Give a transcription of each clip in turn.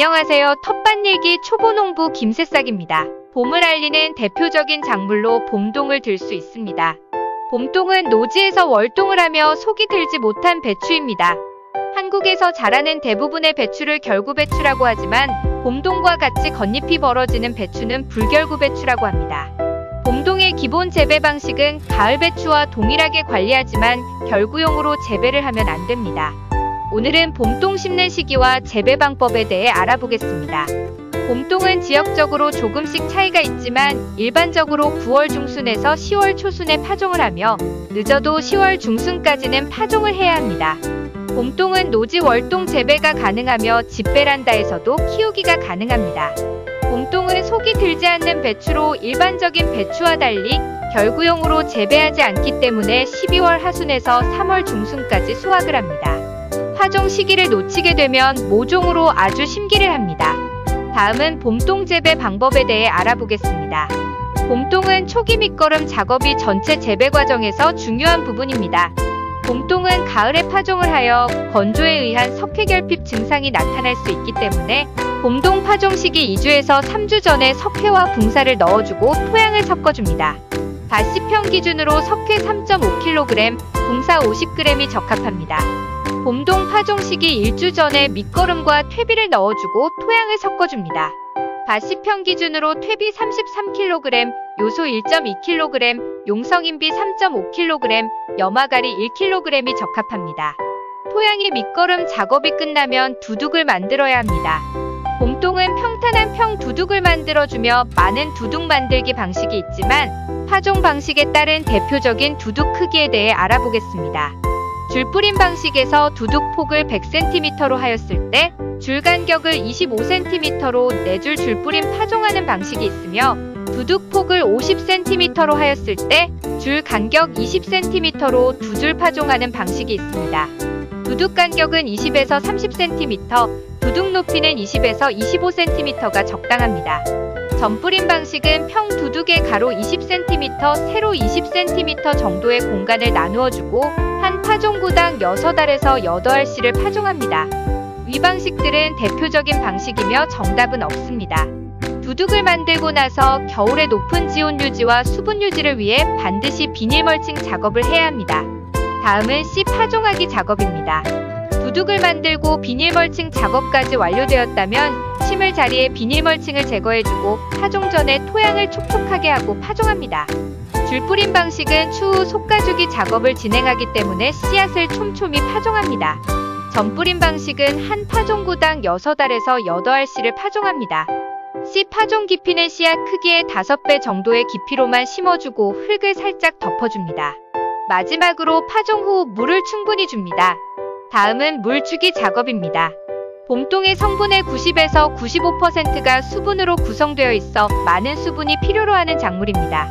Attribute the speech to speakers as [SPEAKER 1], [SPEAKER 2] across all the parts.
[SPEAKER 1] 안녕하세요. 텃밭일기 초보농부 김새싹입니다. 봄을 알리는 대표적인 작물로 봄동을 들 수 있습니다. 봄동은 노지에서 월동을 하며 속이 들지 못한 배추입니다. 한국에서 자라는 대부분의 배추를 결구배추라고 하지만 봄동과 같이 겉잎이 벌어지는 배추는 불결구배추라고 합니다. 봄동의 기본 재배 방식은 가을배추와 동일하게 관리하지만 결구용으로 재배를 하면 안 됩니다. 오늘은 봄동 심는 시기와 재배 방법에 대해 알아보겠습니다. 봄동은 지역적으로 조금씩 차이가 있지만 일반적으로 9월 중순에서 10월 초순에 파종을 하며 늦어도 10월 중순까지는 파종을 해야 합니다. 봄동은 노지 월동 재배가 가능하며 집 베란다에서도 키우기가 가능합니다. 봄동은 속이 들지 않는 배추로 일반적인 배추와 달리 결구용으로 재배하지 않기 때문에 12월 하순에서 3월 중순까지 수확을 합니다. 파종 시기를 놓치게 되면 모종으로 아주 심기를 합니다. 다음은 봄동 재배 방법에 대해 알아보겠습니다. 봄동은 초기 밑거름 작업이 전체 재배 과정에서 중요한 부분입니다. 봄동은 가을에 파종을 하여 건조에 의한 석회결핍 증상이 나타날 수 있기 때문에 봄동 파종 시기 2주에서 3주 전에 석회와 붕사를 넣어주고 토양을 섞어줍니다. 밭씨평 기준으로 석회 3.5kg, 붕사 50g이 적합합니다. 봄동 파종 시기 1주 전에 밑거름과 퇴비를 넣어주고 토양을 섞어줍니다. 밭씨평 기준으로 퇴비 33kg, 요소 1.2kg, 용성인비 3.5kg, 염화가리 1kg이 적합합니다. 토양의 밑거름 작업이 끝나면 두둑을 만들어야 합니다. 봄동은 평탄한 평 두둑을 만들어주며 많은 두둑 만들기 방식이 있지만 파종 방식에 따른 대표적인 두둑 크기에 대해 알아보겠습니다. 줄 뿌림 방식에서 두둑 폭을 100cm로 하였을 때 줄 간격을 25cm로 4줄 줄 뿌림 파종하는 방식이 있으며 두둑 폭을 50cm로 하였을 때 줄 간격 20cm로 2줄 파종하는 방식이 있습니다. 두둑 간격은 20에서 30cm, 두둑 높이는 20에서 25cm가 적당합니다. 전뿌림 방식은 평 두둑의 가로 20cm, 세로 20cm 정도의 공간을 나누어주고 한 파종구당 6알에서 8알씨를 파종합니다. 위 방식들은 대표적인 방식이며 정답은 없습니다. 두둑을 만들고 나서 겨울에 높은 지온 유지와 수분 유지를 위해 반드시 비닐 멀칭 작업을 해야 합니다. 다음은 씨 파종하기 작업입니다. 두둑을 만들고 비닐 멀칭 작업까지 완료되었다면 심을 자리에 비닐 멀칭을 제거해주고 파종 전에 토양을 촉촉하게 하고 파종합니다. 줄 뿌림 방식은 추후 솎아주기 작업을 진행하기 때문에 씨앗을 촘촘히 파종합니다. 전 뿌림 방식은 한 파종구당 6알에서 8알씨를 파종합니다. 씨 파종 깊이는 씨앗 크기의 5배 정도의 깊이로만 심어주고 흙을 살짝 덮어줍니다. 마지막으로 파종 후 물을 충분히 줍니다. 다음은 물 주기 작업입니다. 봄동의 성분의 90에서 95%가 수분으로 구성되어 있어 많은 수분이 필요로 하는 작물입니다.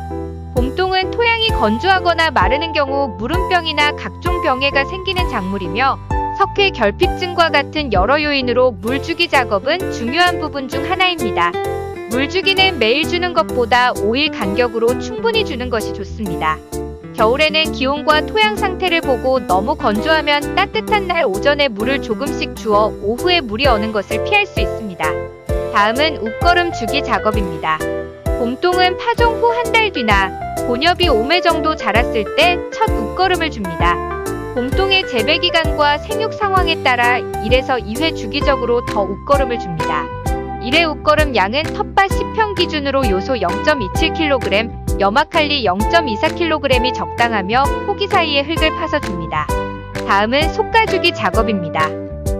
[SPEAKER 1] 봄동은 토양이 건조하거나 마르는 경우 물음병이나 각종 병해가 생기는 작물이며 석회 결핍증과 같은 여러 요인으로 물주기 작업은 중요한 부분 중 하나입니다. 물주기는 매일 주는 것보다 5일 간격으로 충분히 주는 것이 좋습니다. 겨울에는 기온과 토양 상태를 보고 너무 건조하면 따뜻한 날 오전에 물을 조금씩 주어 오후에 물이 어는 것을 피할 수 있습니다. 다음은 웃거름 주기 작업입니다. 봄동은 파종 후 한 달 뒤나 본엽이 5매 정도 자랐을 때 첫 웃거름을 줍니다. 봄동의 재배 기간과 생육 상황에 따라 1에서 2회 주기적으로 더 웃거름을 줍니다. 1회 웃거름 양은 텃밭 10평 기준으로 요소 0.27kg, 염화칼리 0.24kg이 적당하며 포기 사이에 흙을 파서 줍니다. 다음은 솎아주기 작업입니다.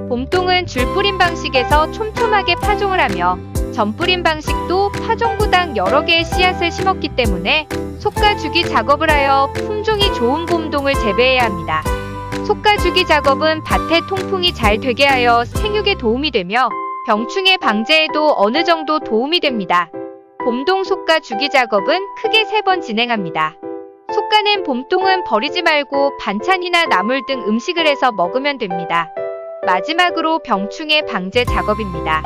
[SPEAKER 1] 봄동은 줄 뿌림 방식에서 촘촘하게 파종을 하며 전 뿌림 방식도 파종구당 여러 개의 씨앗을 심었기 때문에 솎아주기 작업을 하여 품종이 좋은 봄동을 재배해야 합니다. 솎아주기 작업은 밭의 통풍이 잘 되게 하여 생육에 도움이 되며 병충해 방제에도 어느 정도 도움이 됩니다. 봄동 솎아주기 작업은 크게 3번 진행합니다. 솎아낸 봄동은 버리지 말고 반찬이나 나물 등 음식을 해서 먹으면 됩니다. 마지막으로 병충해 방제 작업입니다.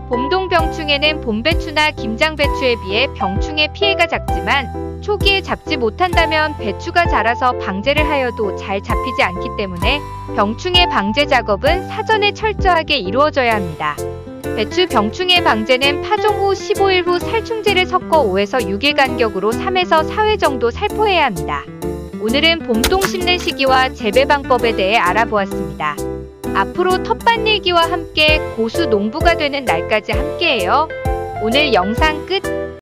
[SPEAKER 1] 봄동 병충해는 봄배추나 김장배추에 비해 병충해 피해가 작지만 초기에 잡지 못한다면 배추가 자라서 방제를 하여도 잘 잡히지 않기 때문에 병충해 방제 작업은 사전에 철저하게 이루어져야 합니다. 배추 병충해 방제는 파종 후 15일 후 살충제를 섞어 5에서 6일 간격으로 3에서 4회 정도 살포해야 합니다. 오늘은 봄동 심는 시기와 재배 방법에 대해 알아보았습니다. 앞으로 텃밭일기와 함께 고수 농부가 되는 날까지 함께해요. 오늘 영상 끝!